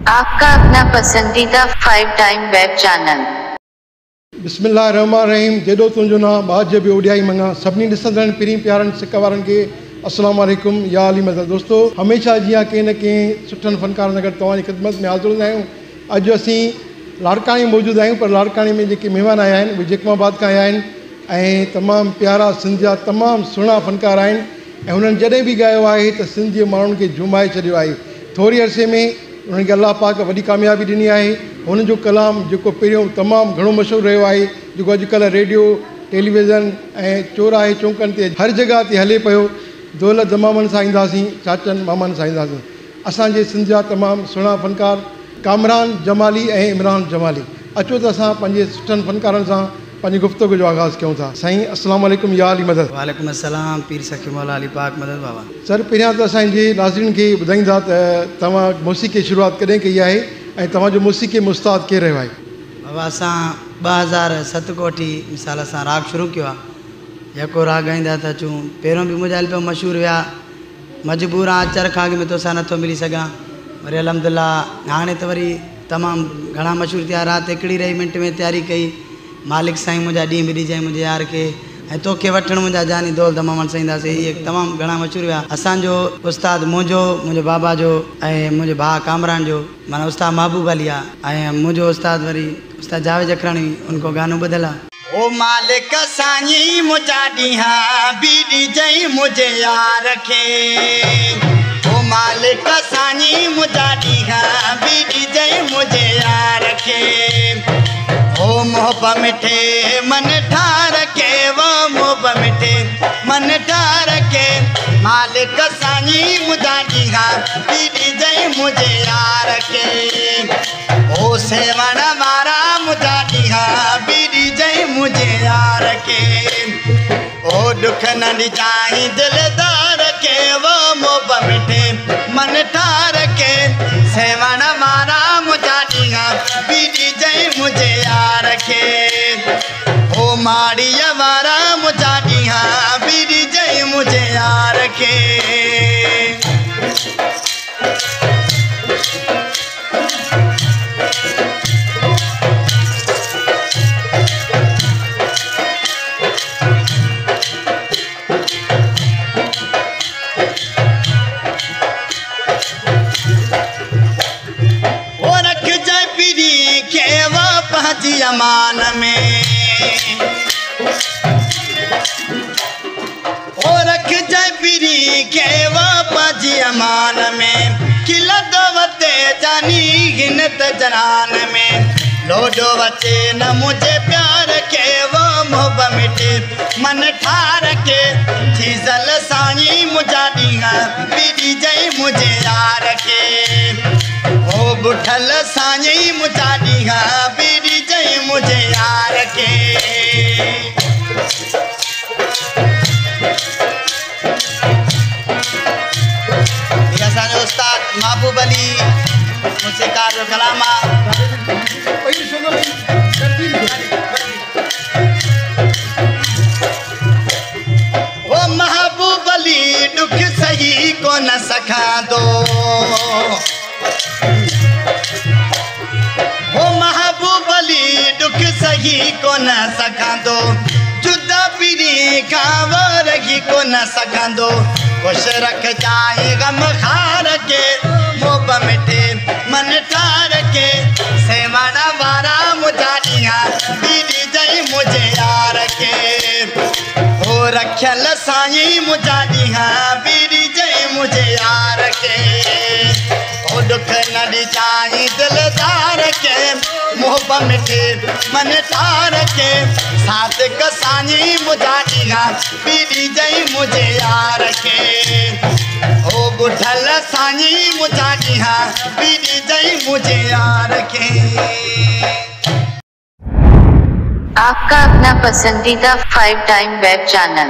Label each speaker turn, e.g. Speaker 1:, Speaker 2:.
Speaker 1: आपका अपना पसंदीदा 5 टाइम वेब चैनल।
Speaker 2: बिस्मिल्लाहिर्रहमानिर्रहीम। जेॾो तुंहिंजो नाम बाज बि ओॾियाई मंगा। सभिनी ॾिसंदड़नि पिरी प्यारनि सिक वारनि खे अस्सलाम वालेकुम या अली मदद। दोस्तो, हमेशह जीअं कंहिं न कंहिं सुठनि फ़नकारनि सां गॾु तव्हांजी ख़िदमत में हाज़िर हूंदा आहियूं। अॼु असीं लाड़काणी मौजूदु आहियूं, पर लाड़काणी में जेके महिमान आया आहिनि उहे जेकमाबाद खां आया आहिनि ऐं तमामु प्यारा सिंध जा तमामु सुहिणा फ़नकार आहिनि ऐं हुननि जॾहिं बि ॻायो आहे त सिंध जे माण्हुनि खे झुमाए छॾियो आहे। थोरी अरसे में उन्हनि खे अलाह पाक वॾी कामयाबी ॾिनी आहे। हुननि जो कलाम जेको पहिरियों तमामु घणो मशहूरु रहियो आहे, जेको अॼुकल्ह रेडियो टेलीविज़न ऐं चौराहे चौंकनि ते हर जॻह ते हले पियो। दौलत दमामनि सां ईंदासीं, चाचनि मामनि सां ईंदासीं। असांजे सिंध जा तमामु सुहिणा फ़नकार कामरान जमाली ऐं इमरान जमाली। अचो त असां पंहिंजे सुठनि फ़नकारनि सां पंहिंजी गुफ़्तगू जो आगाज़ कयूं था। साईं अस्सलाम वालेकुम या अली मदद।
Speaker 3: वालेकुम अस्सलाम पीर सखी मौला अली पाक मदद बाबा।
Speaker 2: सर, पहिरियां त असांजे नाज़रीन खे ॿुधाईंदा त तव्हां मौसीक़ी शुरूआत कॾहिं कई आहे ऐं तव्हांजो मौसीक़ी मुस्ताद केरु रहियो आहे?
Speaker 3: बाबा असां 2007 को वठी मिसाल असां राग शुरू कयो आहे। यको राग गाईंदा था अचूं। पहिरियों बि मुंहिंजा पियो मशहूरु हुआ, मजबूर आहे अचर खां अॻु में तोसां नथो मिली सघां। वरी अलहमदिल्ला हाणे त वरी तमामु घणा मशहूरु थिया। राति हिकिड़ी रही मिंट में तयारी कई। मालिक साईं मुंहिंजा ॾींहं बि ॾिजाईं मुंहिंजे यार खे, ऐं तोखे वठणु मुंहिंजा जानी दौल दमामन साईं ईंदासीं। इहे तमामु घणा मशहूरु हुआ। असांजो उस्ताद मुंहिंजो बाबा जो ऐं मुंहिंजे भाउ कामरान जो माना उस्ताद महबूब अली आहे ऐं मुंहिंजो उस्ताद वरी उस्ताद जावेद अखराणी। उनको गानो ॿुधल आहे। ओ मालिक साईं मुंहिंजा ॾींहं बि ॾिजाईं मुंहिंजे यार खे। ओ मालिक साईं मुंहिंजा ॾींहं बि ॾिजाईं मुंहिंजे यार खे। ओ मोहब मिठे मन ठार के, वो मोहब मिठे मन ठार के। मालिक साईं मुंहिंजा ॾींहं बि ॾिजाईं मुंहिंजे यार खे। ओ सेवण वारा मुंहिंजा ॾींहं बि ॾिजाईं मुंहिंजे यार खे। ओ ॾुख न ॾिजाईं दिलदार के, वो मोहब मिठे मन ठार के। सेवण वारा मुंहिंजा ॾींहं बि ॾिजाईं मुंहिंजे यार खे। ओ माड़ीअ वारा मुंहिंजा ॾींहं बि ॾिजाईं मुंहिंजे यार खे। अमान में ओ रख जाए पीरी के वापस अमान में। खिला दो वते जानी गिनत जनान में। लोडो वते न मुझे प्यार के, वो मोहब मिठे मन ठार के। चीजल साई मुझा ॾींहं बि ॾिजाईं मुझे यार के। ओ बुठल साई मुझा ॾींहं बि ॾिजाईं मुझे यार के। ये असांजो उस्ताद महबूब अली मुसीकार जो कलाम आहे। ओ महबूब अली दुख सही को न सखांदो। ओ महबूब अली दुख सही को न सखांदो। जुदा पीरी खां वरगी को न सखांदो। खुश रख जाए गम खार के, मोहब मिठे मन ठार के। सेवण वारा मुंहिंजा ॾींहं बि ॾिजाईं मुंहिंजे यार के। ओ रखियल साईं मुंहिंजा ॾींहं बि ॾिजाईं मुंहिंजे यार के। ओ दुख न ॾिजाईं दिलदार के, मोहब मिठे मन ठार के। सादिक साईं मुंहिंजा ॾींहं बि ॾिजाईं मुंहिंजे यार के। ओ बुठल साईं मुंहिंजा ॾींहं बि ॾिजाईं मुंहिंजे यार के।
Speaker 1: आपका अपना पसंदीदा 5 टाइम वेब चैनल।